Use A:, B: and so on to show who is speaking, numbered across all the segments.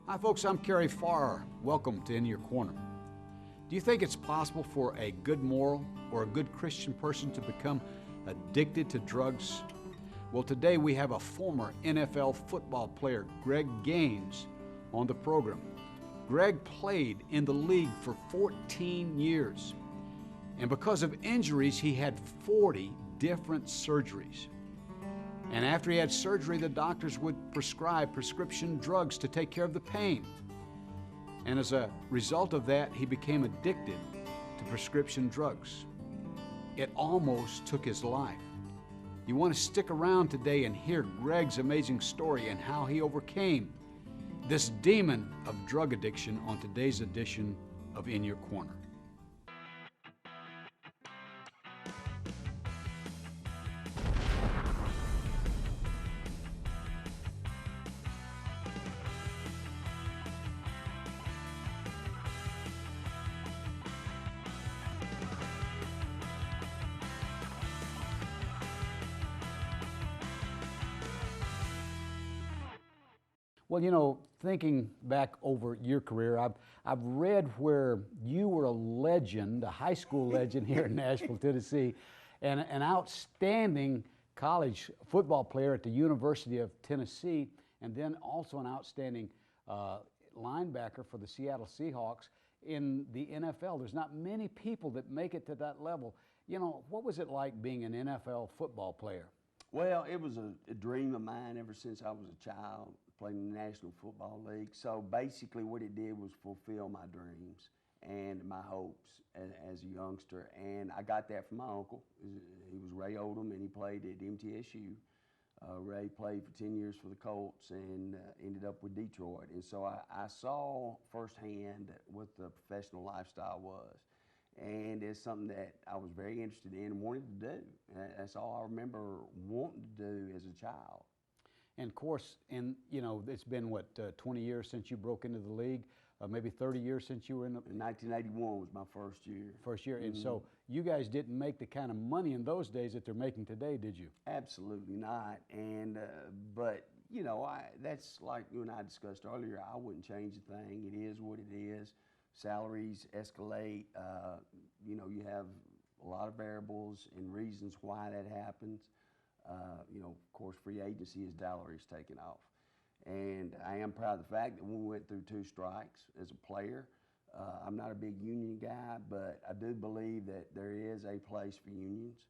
A: Hi folks, I'm Kerry Farr. Welcome to In Your Corner. Do you think it's possible for a good moral or a good Christian person to become addicted to drugs? Well, today we have a former NFL football player, GregGaines, on the program. Greg played in the league for 14 years, and because of injuries, he had 40 different surgeries. And after he had surgery, the doctors would prescribe prescription drugs to take care of the pain. And as a result of that, he became addicted to prescription drugs. It almost took his life. You want to stick around today and hear Greg's amazing story and how he overcame this demon of drug addiction on today's edition of In Your Corner. Well, you know, thinking back over your career, I've read where you were a legend, a high school legend here in Nashville, Tennessee, and an outstanding college football player at the University of Tennessee, and then also an outstanding linebacker for the Seattle Seahawks in the NFL. There's not many people that make it to that level. You know, what was it like being an NFL football player?
B: Well, it was a dream of mine ever since I was a child, playing in the National Football League. So basically what it did was fulfill my dreams and my hopes as a youngster. And I got that from my uncle. He was Ray Odom, and he played at MTSU. Ray played for 10 years for the Colts and ended up with Detroit. And so I saw firsthand what the professional lifestyle was. And it's something that I was very interested in and wanted to do. That's all I remember wanting to do as a child.
A: And of course, you know, it's been what, 20 years since you broke into the league, maybe 30 years since you were in the...
B: 1981 was my first year.
A: First year, and so you guys didn't make the kind of money in those days that they're making today, did you?
B: Absolutely not. And but you know, that's like you and I discussed earlier. I wouldn't change a thing. It is what it is. Salaries escalate. You know, you have a lot of variables and reasons why that happens. You know, of course, free agency is salaries taken off. And I am proud of the fact that we went through 2 strikes as a player. I'm not a big union guy, but I do believe that there is a place for unions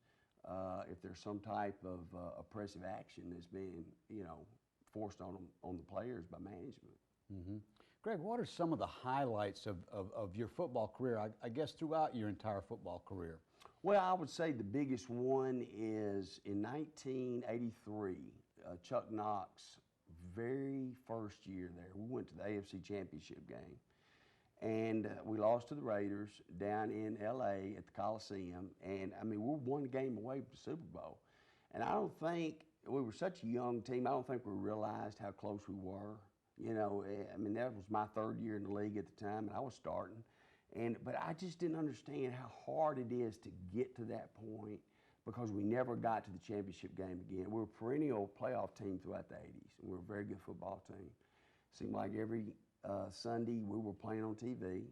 B: if there's some type of oppressive action that's being, you know, forced on the players by management.
A: Mm-hmm. Greg, what are some of the highlights of your football career, I guess throughout your entire football career?
B: Well, I would say the biggest one is in 1983, Chuck Knox's very first year there. We went to the AFC Championship game, and we lost to the Raiders down in LA at the Coliseum. And I mean, we were one game away from the Super Bowl. And I don't think, we were such a young team, I don't think we realized how close we were. You know, I mean, that was my 3rd year in the league at the time, and I was starting. But I just didn't understand how hard it is to get to that point because we never got to the championship game again. We were a perennial playoff team throughout the 80s. We were a very good football team. Seemed like every Sunday we were playing on TV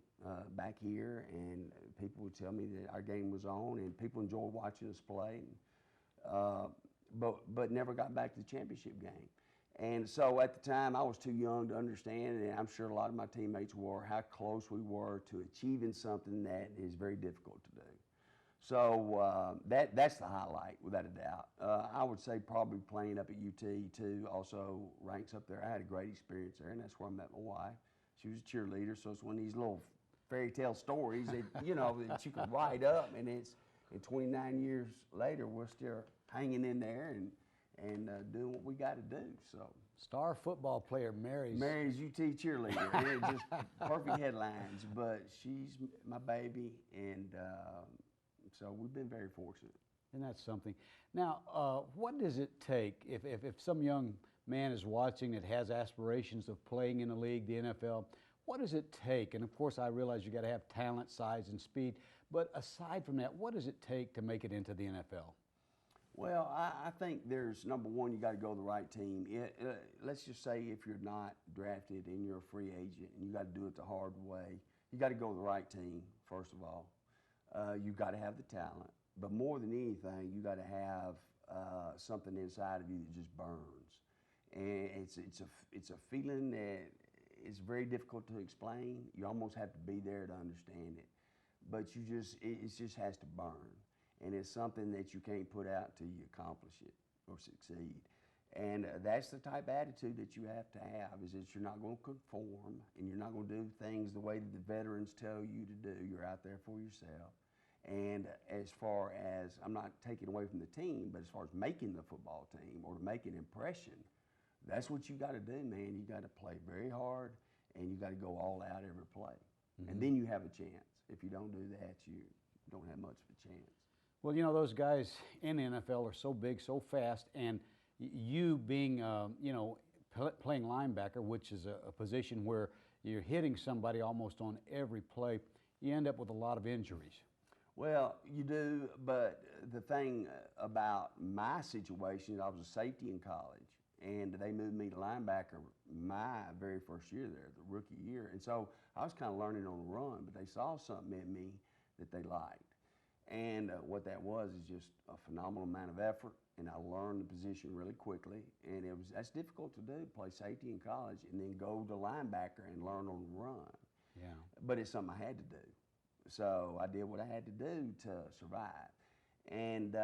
B: back here, and people would tell me that our game was on, and people enjoyed watching us play, but never got back to the championship game. And so at the time, I was too young to understand, and I'm sure a lot of my teammates were, how close we were to achieving something that is very difficult to do. So that's the highlight, without a doubt. I would say probably playing up at UT, too, also ranks up there. I had a great experience there, and that's where I met my wife. She was a cheerleader, so it's one of these little fairy tale stories that, you know, that you could write up, and it's, and 29 years later, we're still hanging in there and doing what we got to do. So
A: star football player marries
B: UT cheerleader. And it just perfect headlines. But she's my baby, and so we've been very fortunate.
A: And that's something. Now, what does it take if some young man is watching that has aspirations of playing in the league, the NFL? What does it take? And of course, I realize you got to have talent, size, and speed. But aside from that, what does it take to make it into the NFL?
B: Well, I think there's, number one, you got to go to the right team. Let's just say if you're not drafted and you're a free agent and you got to do it the hard way, you got to go to the right team, first of all. You got to have the talent. But more than anything, you got to have something inside of you that just burns. And it's a feeling that is very difficult to explain. You almost have to be there to understand it. But it just has to burn. And it's something that you can't put out till you accomplish it or succeed. And that's the type of attitude that you have to have, is that you're not going to conform and you're not going to do things the way that the veterans tell you to do. You're out there for yourself. And as far as, I'm not taking away from the team, but as far as making the football team or to make an impression, that's what you got to do, man. You got to play very hard and you got to go all out every play. Mm-hmm. And then you have a chance. If you don't do that, you don't have much of a chance.
A: Well, you know, those guys in the NFL are so big, so fast, and you being, playing linebacker, which is a position where you're hitting somebody almost on every play, you end up with a lot of injuries.
B: Well, you do, but the thing about my situation is I was a safety in college, and they moved me to linebacker my very first year there, the rookie year. And so I was kind of learning on the run, but they saw something in me that they liked. And what that was is just a phenomenal amount of effort, and I learned the position really quickly. And that's difficult to do, play safety in college and then go to linebacker and learn on the run. Yeah. But it's something I had to do. So I did what I had to do to survive. And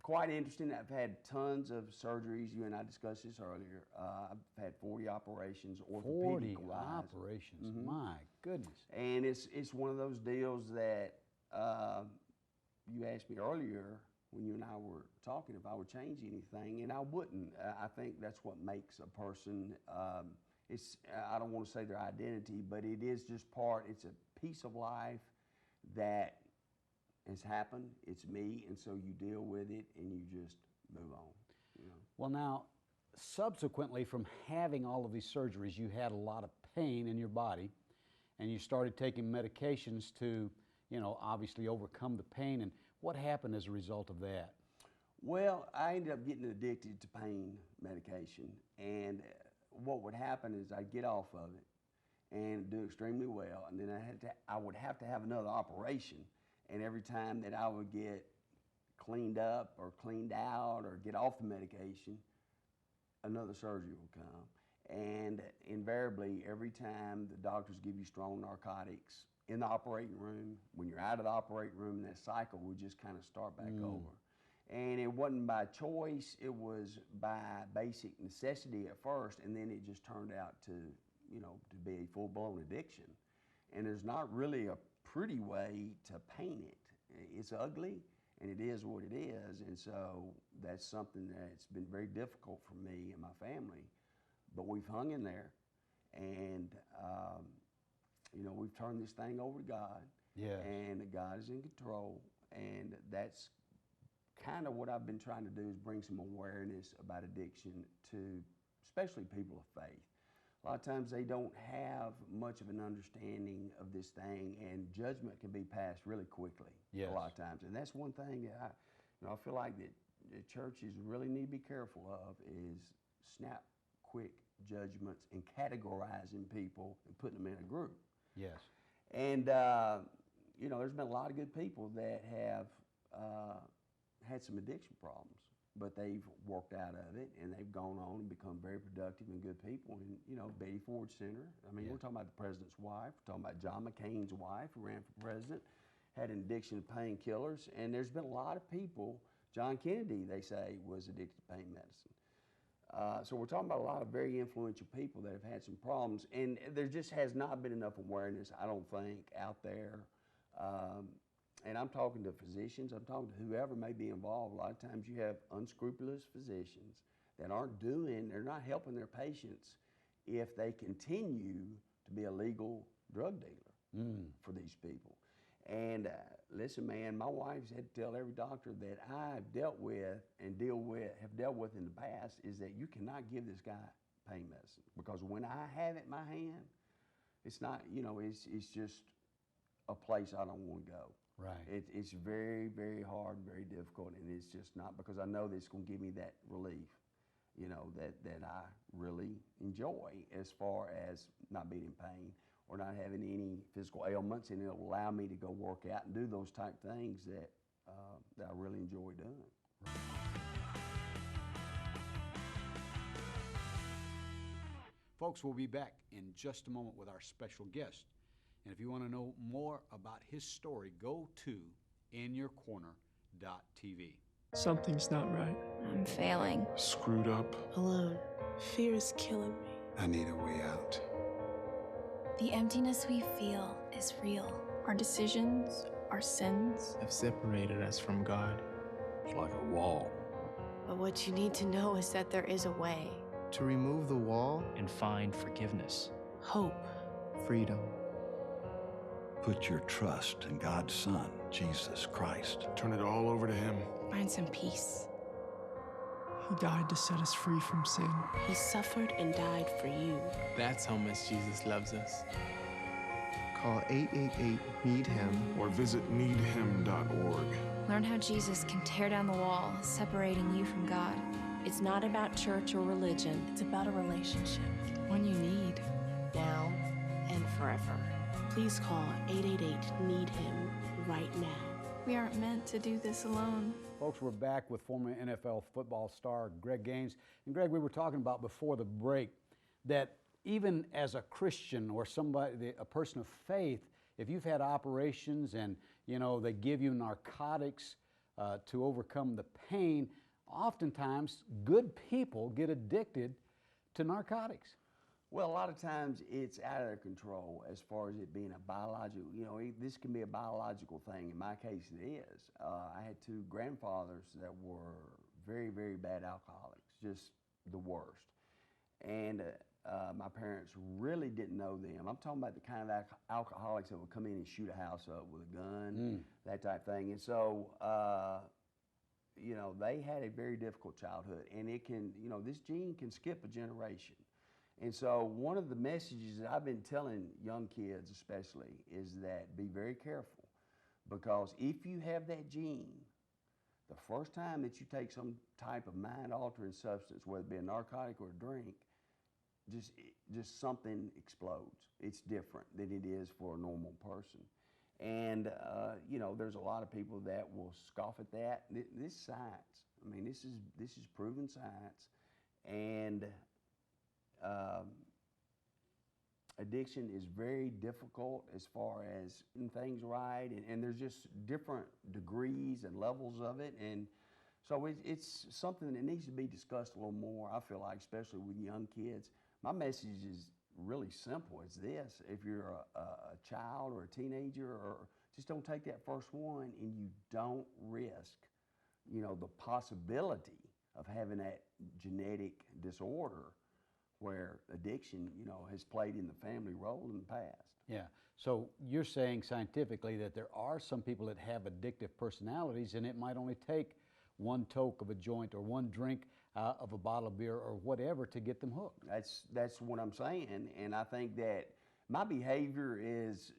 B: quite interesting, I've had tons of surgeries. You and I discussed this earlier. I've had 40 operations, orthopedic-wise.
A: 40 operations, mm-hmm. My goodness.
B: And it's one of those deals that you asked me earlier when you and I were talking if I would change anything, and I wouldn't. I think that's what makes a person, I don't want to say their identity, but it is just it's a piece of life that has happened. It's me, and so you deal with it and you just move on. You know?
A: Well, now, subsequently from having all of these surgeries, you had a lot of pain in your body, and you started taking medications to, obviously overcome the pain. And what happened as a result of that?
B: Well, I ended up getting addicted to pain medication, and what would happen is I'd get off of it and do extremely well, and then I would have to have another operation, and every time that I would get cleaned up or cleaned out or get off the medication, another surgery would come. And invariably, every time the doctors give you strong narcotics in the operating room, when you're out of the operating room, that cycle would just kind of start back over. And it wasn't by choice, it was by basic necessity at first, and then it just turned out to be a full-blown addiction. And there's not really a pretty way to paint it. It's ugly, and it is what it is, and so that's something that's been very difficult for me and my family. But we've hung in there, and we've turned this thing over to God. Yeah. And God is in control, and that's kind of what I've been trying to do, is bring some awareness about addiction to especially people of faith. A lot of times they don't have much of an understanding of this thing, and judgment can be passed really quickly. Yes. A lot of times. And that's one thing that I feel like that the churches really need to be careful of, is snap quick judgments and categorizing people and putting them in a group. Yes. And, there's been a lot of good people that have had some addiction problems, but they've worked out of it, and they've gone on and become very productive and good people. And, Betty Ford Center, we're talking about the president's wife, we're talking about John McCain's wife, who ran for president, had an addiction to painkillers, and there's been a lot of people. John Kennedy, they say, was addicted to pain medicine. So we're talking about a lot of very influential people that have had some problems, and there just has not been enough awareness, I don't think, out there. And I'm talking to physicians, I'm talking to whoever may be involved. A lot of times you have unscrupulous physicians that they're not helping their patients if they continue to be a legal drug dealer for these people. And listen, man, my wife's had to tell every doctor that I've dealt with and have dealt with in the past, is that you cannot give this guy pain medicine, because when I have it in my hand, it's not, it's just a place I don't want to go.
A: Right.
B: It's very, very hard, very difficult, and it's just not, because I know that it's going to give me that relief, you know, that I really enjoy, as far as not being in pain or not having any physical ailments, and it'll allow me to go work out and do those type things that I really enjoy doing.
A: Folks, we'll be back in just a moment with our special guest. And if you want to know more about his story, go to InYourCorner.tv.
C: Something's not right.
D: I'm failing.
C: Screwed up.
E: Alone. Fear is killing me.
C: I need a way out.
D: The emptiness we feel is real. Our decisions, our sins.
F: Have separated us from God.
C: It's like a wall.
E: But what you need to know is that there is a way.
F: To remove the wall,
G: and find forgiveness.
E: Hope.
F: freedom.
H: Put your trust in God's Son, Jesus Christ.
C: Turn it all over to Him.
E: Find some peace.
C: He died to set us free from sin.
E: He suffered and died for you.
F: That's how much Jesus loves us. Call 888-NEED-HIM.
C: Or visit needhim.org.
D: Learn how Jesus can tear down the wall, separating you from God.
E: It's not about church or religion. It's about a relationship. One you need. Now and forever. Please call 888-NEED-HIM right now.
D: We aren't meant to do this alone.
A: Folks, we're back with former NFL football star GregGaines. And Greg, we were talking about before the break that even as a Christian or somebody, a person of faith, if you've had operations and, you know, they give you narcotics to overcome the pain, oftentimes good people get addicted to narcotics.
B: Well, a lot of times it's out of their control as far as it being a biological, you know, this can be a biological thing. In my case, it is. I had two grandfathers that were very, very bad alcoholics, just the worst. And my parents really didn't know them. I'm talking about the kind of alcoholics that would come in and shoot a house up with a gun, that type of thing. And so, you know, they had a very difficult childhood. And it can, you know, this gene can skip a generation. And so one of the messages that I've been telling young kids especially is that be very careful, because if you have that gene, the first time that you take some type of mind-altering substance, whether it be a narcotic or a drink, just something explodes. It's different than it is for a normal person. And, you know, there's a lot of people that will scoff at that. This is science. I mean, this is proven science. And addiction is very difficult as far as getting things right, and there's just different degrees and levels of it, and so it's something that needs to be discussed a little more, I feel like, especially with young kids. My message is really simple. It's this: if you're a child or a teenager, or just don't take that first one, and you don't risk, you know, the possibility of having that genetic disorder where addiction, you know, has played in the family role in the past.
A: Yeah. So you're saying scientifically that there are some people that have addictive personalities, and it might only take one toke of a joint or one drink of a bottle of beer or whatever to get them hooked.
B: That's what I'm saying, and I think that my behavior is,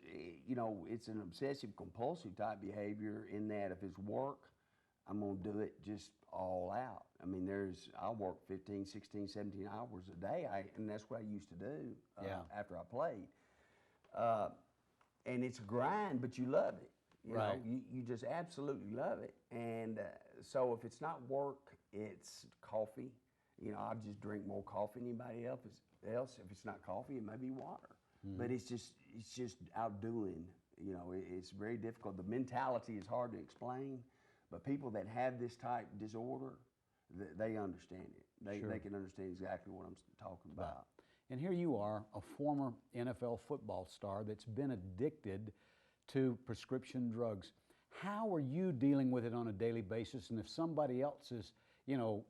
B: you know, it's an obsessive compulsive type behavior, in that if it's work, I'm going to do it just all out. I mean, I work 15, 16, 17 hours a day, and that's what I used to do after I played. And it's a grind, but you love it. You know, you just absolutely love it. And so if it's not work, it's coffee. You know, I just drink more coffee than anybody else. If it's not coffee, it may be water. But it's just outdoing. You know, it's very difficult. The mentality is hard to explain. But people that have this type disorder, they understand it. They can understand exactly what I'm talking about.
A: And here you are, a former NFL football star that's been addicted to prescription drugs. How are you dealing with it on a daily basis? And if somebody else is, you know,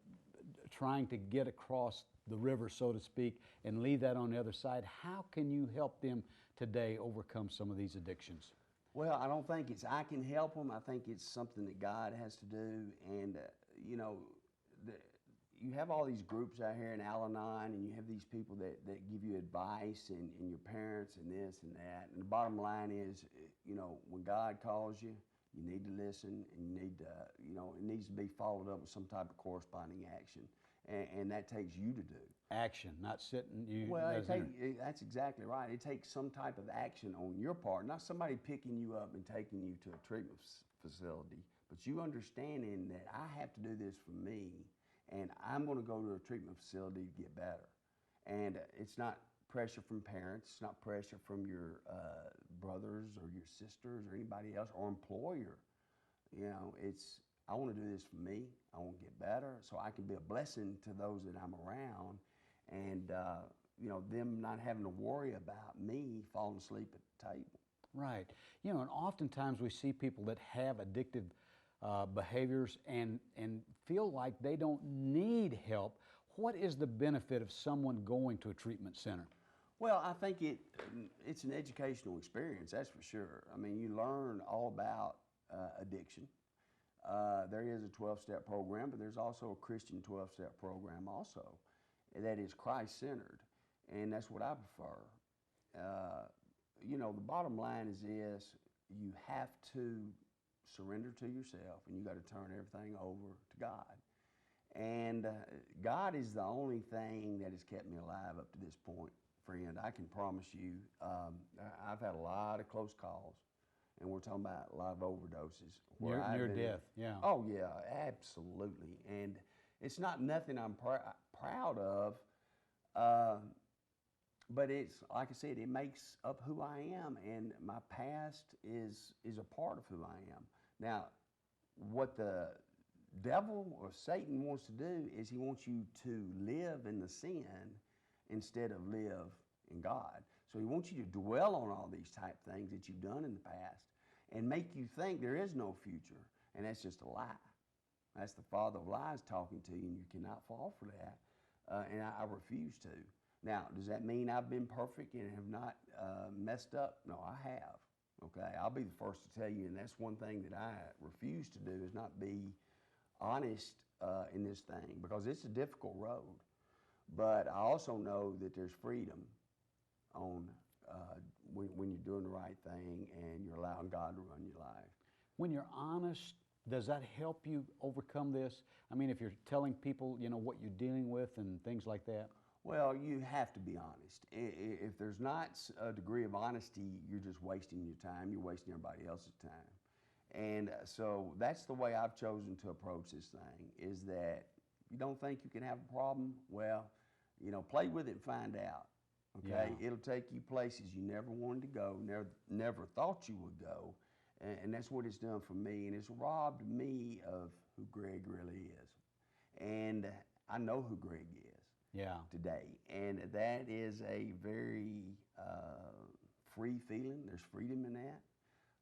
A: trying to get across the river, so to speak, and leave that on the other side, how can you help them today overcome some of these addictions?
B: Well, I don't think it's I can help them. I think it's something that God has to do. And, you know, you have all these groups out here in Al-Anon, and you have these people that give you advice, and your parents and this and that. And the bottom line is, you know, when God calls you, You need to listen, and you need to, it needs to be followed up with some type of corresponding action, and that takes you to do.
A: Action, not sitting.
B: Well, that's exactly right. It takes some type of action on your part, not somebody picking you up and taking you to a treatment facility, but you understanding that I have to do this for me, and I'm going to go to a treatment facility to get better. And it's not pressure from parents, it's not pressure from your brothers or your sisters or anybody else or employer. It's, I want to do this for me, I want to get better so I can be a blessing to those that I'm around, and them not having to worry about me falling asleep at the table.
A: Right. And oftentimes we see people that have addictive behaviors and feel like they don't need help. What is the benefit of someone going to a treatment center?
B: Well, I think it's an educational experience, that's for sure. I mean, you learn all about addiction. There is a 12-step program, but there's also a Christian 12-step program also that is Christ-centered, and that's what I prefer. The bottom line is this: you have to surrender to yourself, and you got to turn everything over to God. And God is the only thing that has kept me alive up to this point, friend. I can promise you, I've had a lot of close calls, and we're talking about a lot of overdoses.
A: Near death, yeah.
B: Oh, yeah, absolutely. And it's not nothing I'm proud of, but it's, like I said, it makes up who I am, and my past is a part of who I am. Now, what the devil or Satan wants to do is he wants you to live in the sin instead of live in God. So he wants you to dwell on all these type things that you've done in the past and make you think there is no future, and that's just a lie. That's the father of lies talking to you, and you cannot fall for that, and I refuse to. Now, does that mean I've been perfect and have not messed up? No, I have. Okay, I'll be the first to tell you, and that's one thing that I refuse to do, is not be honest in this thing, because it's a difficult road. But I also know that there's freedom on when you're doing the right thing and you're allowing God to run your life.
A: When you're honest, does that help you overcome this? I mean, if you're telling people, what you're dealing with and things like that?
B: Well, you have to be honest. If there's not a degree of honesty, you're just wasting your time. You're wasting everybody else's time. And so that's the way I've chosen to approach this thing, is that you don't think you can have a problem? Well, play with it and find out. Okay?
A: Yeah.
B: It'll take you places you never wanted to go, never thought you would go. And that's what it's done for me. And it's robbed me of who Greg really is. And I know who Greg is.
A: Yeah.
B: Today, and that is a very free feeling. There's freedom in that,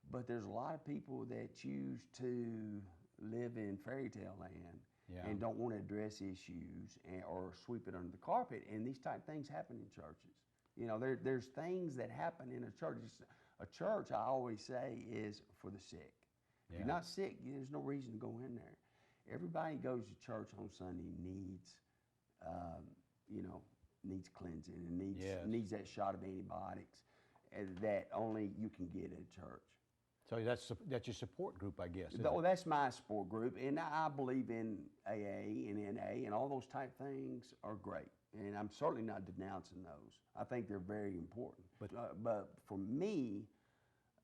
B: but there's a lot of people that choose to live in fairy tale land and don't want to address issues or sweep it under the carpet. And these type things happen in churches. There's things that happen in a church. A church, I always say, is for the sick. If you're not sick, there's no reason to go in there. Everybody who goes to church on Sunday needs cleansing and needs that shot of antibiotics that only you can get at a church.
A: So that's your support group, I guess.
B: That's my support group, and I believe in AA and NA, and all those type things are great, and I'm certainly not denouncing those. I think they're very important. But for me,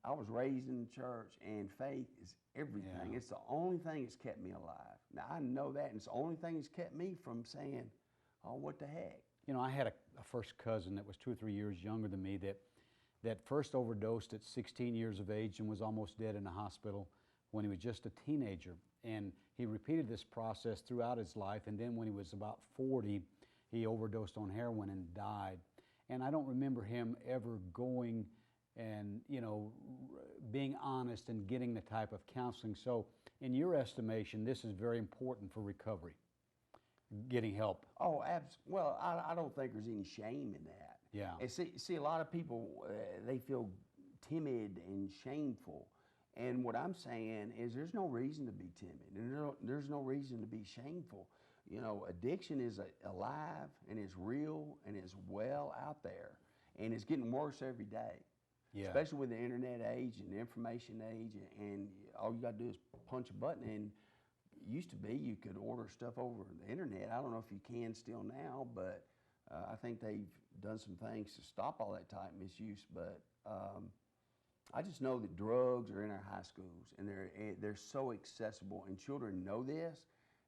B: I was raised in the church, and faith is everything. Yeah. It's the only thing that's kept me alive. Now, I know that, and it's the only thing that's kept me from saying, oh, what the heck?
A: I had a first cousin that was 2 or 3 years younger than me that first overdosed at 16 years of age and was almost dead in a hospital when he was just a teenager. And he repeated this process throughout his life, and then when he was about 40, he overdosed on heroin and died. And I don't remember him ever going and, being honest and getting the type of counseling. So in your estimation, this is very important for recovery, getting help.
B: Oh, well, I don't think there's any shame in that.
A: Yeah.
B: And see, a lot of people, they feel timid and shameful. And what I'm saying is there's no reason to be timid. And there's no reason to be shameful. Addiction is alive, and it's real, and it's well out there. And it's getting worse every day.
A: Yeah.
B: Especially with the internet age and the information age and all you got to do is punch a button. And it used to be you could order stuff over the internet. I don't know if you can still now, but I think they've done some things to stop all that type misuse. But I just know that drugs are in our high schools, and they're so accessible, and children know this.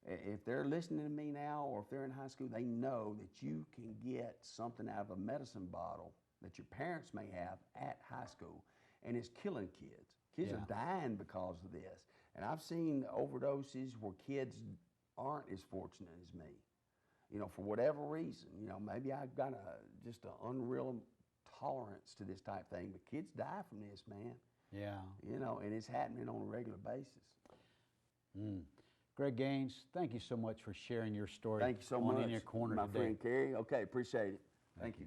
B: If they're listening to me now, or if they're in high school, they know that you can get something out of a medicine bottle that your parents may have at high school, and it's killing kids. Kids are dying because of this. And I've seen overdoses where kids aren't as fortunate as me, you know, for whatever reason. You know, maybe I've got just an unreal tolerance to this type thing, but kids die from this, man.
A: Yeah.
B: You know, and it's happening on a regular basis.
A: GregGaines, thank you so much for sharing your story.
B: Thank you so much,
A: In Your Corner
B: my
A: today.
B: friend Kerry. Okay, appreciate it. Thank you.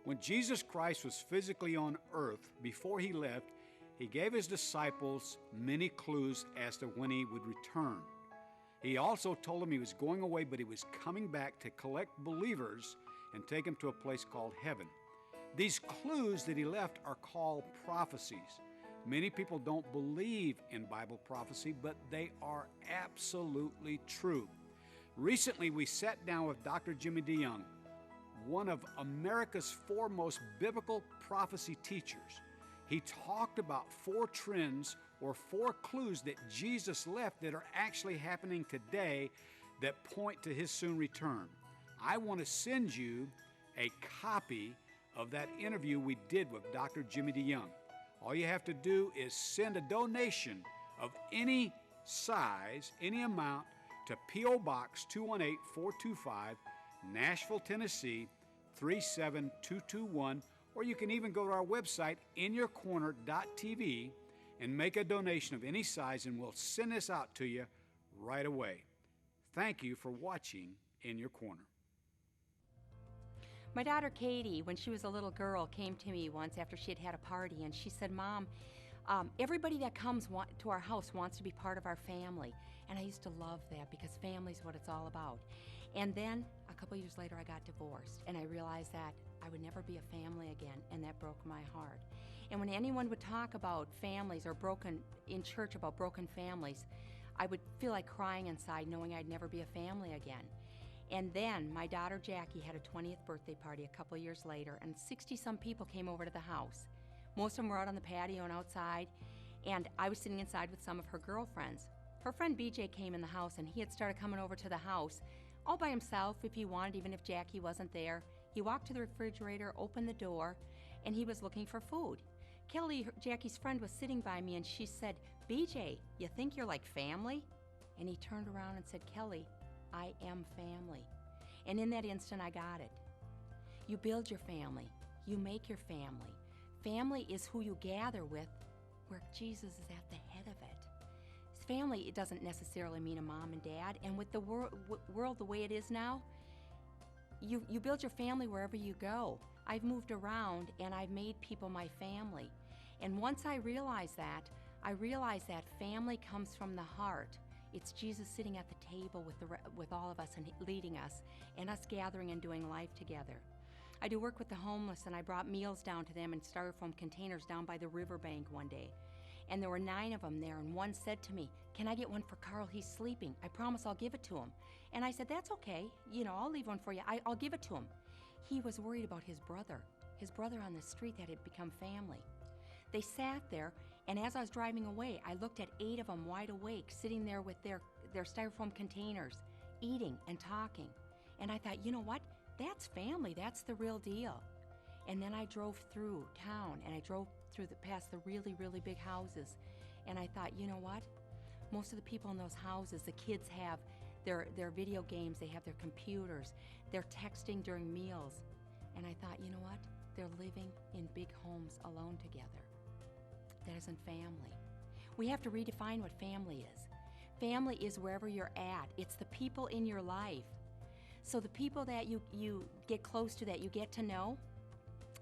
A: When Jesus Christ was physically on earth, before he left, he gave his disciples many clues as to when he would return. He also told them he was going away, but he was coming back to collect believers and take them to a place called heaven. These clues that he left are called prophecies. Many people don't believe in Bible prophecy, but they are absolutely true. Recently, we sat down with Dr. Jimmy DeYoung, one of America's foremost biblical prophecy teachers. He talked about 4 trends or 4 clues that Jesus left that are actually happening today that point to his soon return. I want to send you a copy of that interview we did with Dr. Jimmy DeYoung. All you have to do is send a donation of any size, any amount, to P.O. Box 218425, Nashville, Tennessee 37221, or you can even go to our website, InYourCorner.tv, and make a donation of any size, and we'll send this out to you right away. Thank you for watching In Your Corner.
G: My daughter Katie, when she was a little girl, came to me once after she had had a party, and she said, "Mom, everybody that comes to our house wants to be part of our family." And I used to love that, because family is what it's all about. And then a couple years later, I got divorced, and I realized that I would never be a family again, and that broke my heart. And when anyone would talk about families or in church about broken families, I would feel like crying inside, knowing I'd never be a family again. And then my daughter Jackie had a 20th birthday party a couple years later, and 60-some people came over to the house. Most of them were out on the patio and outside, and I was sitting inside with some of her girlfriends. Her friend BJ came in the house, and he had started coming over to the house all by himself if he wanted, even if Jackie wasn't there. He walked to the refrigerator, opened the door, and he was looking for food. Kelly, Jackie's friend, was sitting by me, and she said, "BJ, you think you're like family?" And he turned around and said, "Kelly, I am family." And in that instant, I got it. You build your family. You make your family. Family is who you gather with, where Jesus is at the head of it. Family, it doesn't necessarily mean a mom and dad. And with the world the way it is now, you build your family wherever you go. I've moved around, and I've made people my family. And once I realized that family comes from the heart. It's Jesus sitting at the table with all of us and leading us, and us gathering and doing life together. I do work with the homeless, and I brought meals down to them in styrofoam containers down by the riverbank one day. And there were 9 of them there, and one said to me, "Can I get one for Carl? He's sleeping. I promise I'll give it to him." And I said, "That's okay. You know, I'll leave one for you. I'll give it to him." He was worried about his brother on the street that had become family. They sat there, and as I was driving away, I looked at 8 of them wide awake, sitting there with their styrofoam containers, eating and talking. And I thought, you know what? That's family. That's the real deal. And then I drove through town, and I drove past the really, really big houses. And I thought, you know what? Most of the people in those houses, the kids have their video games, they have their computers, they're texting during meals. And I thought, you know what? They're living in big homes alone together. That isn't family. We have to redefine what family is. Family is wherever you're at. It's the people in your life. So the people that you get close to, that you get to know,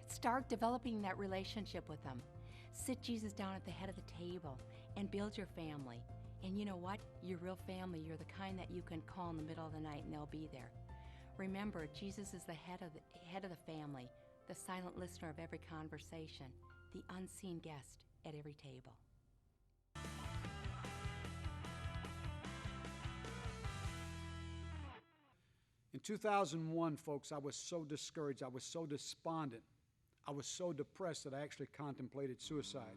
G: start developing that relationship with them. Sit Jesus down at the head of the table and build your family. And you know what? Your real family, you're the kind that you can call in the middle of the night and they'll be there. Remember, Jesus is the head of the family. the silent listener of every conversation, the unseen guest at every table.
A: In 2001, folks, I was so discouraged, I was so despondent, I was so depressed that I actually contemplated suicide.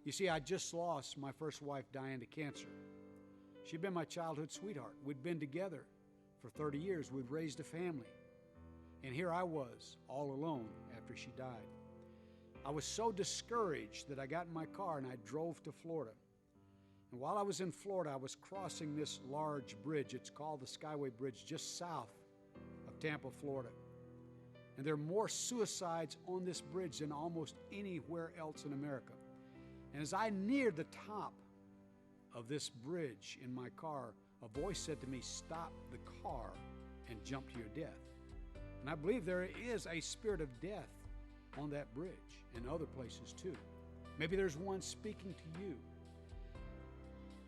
A: You see, I just lost my first wife dying to cancer. She'd been my childhood sweetheart. We'd been together for 30 years. We'd raised a family. And here I was, all alone after she died. I was so discouraged that I got in my car and I drove to Florida. And while I was in Florida, I was crossing this large bridge. It's called the Skyway Bridge, just south of Tampa, Florida. And there are more suicides on this bridge than almost anywhere else in America. And as I neared the top of this bridge in my car, a voice said to me, "Stop the car and jump to your death." And I believe there is a spirit of death on that bridge and other places too. Maybe there's one speaking to you,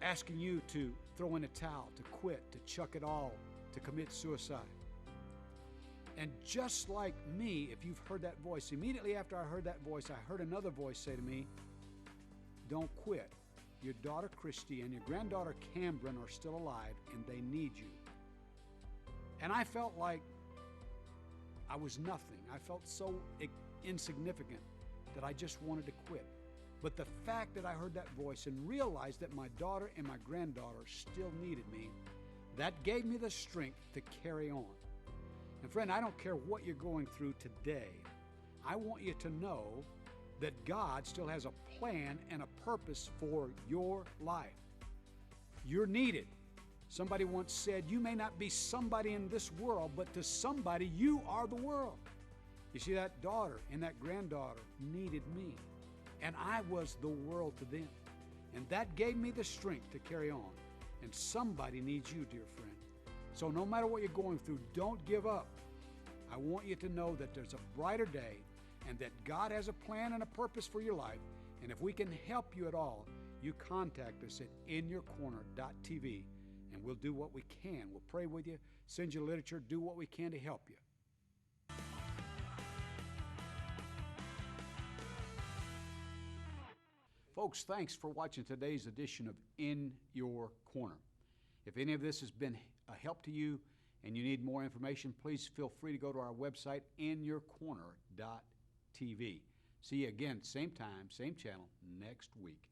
A: asking you to throw in a towel, to quit, to chuck it all, to commit suicide. And just like me, if you've heard that voice, immediately after I heard that voice, I heard another voice say to me, "Don't quit. Your daughter Christy and your granddaughter Cameron are still alive and they need you." And I felt like I was nothing. I felt so insignificant that I just wanted to quit. But the fact that I heard that voice and realized that my daughter and my granddaughter still needed me, that gave me the strength to carry on. And friend, I don't care what you're going through today. I want you to know that God still has a plan and a purpose for your life. You're needed. Somebody once said, you may not be somebody in this world, but to somebody, you are the world. You see, that daughter and that granddaughter needed me, and I was the world to them. And that gave me the strength to carry on. And somebody needs you, dear friend. So no matter what you're going through, don't give up. I want you to know that there's a brighter day and that God has a plan and a purpose for your life. And if we can help you at all, you contact us at InYourCorner.tv. And we'll do what we can. We'll pray with you, send you literature, do what we can to help you. Folks, thanks for watching today's edition of In Your Corner. If any of this has been a help to you and you need more information, please feel free to go to our website, InYourCorner.tv. See you again, same time, same channel, next week.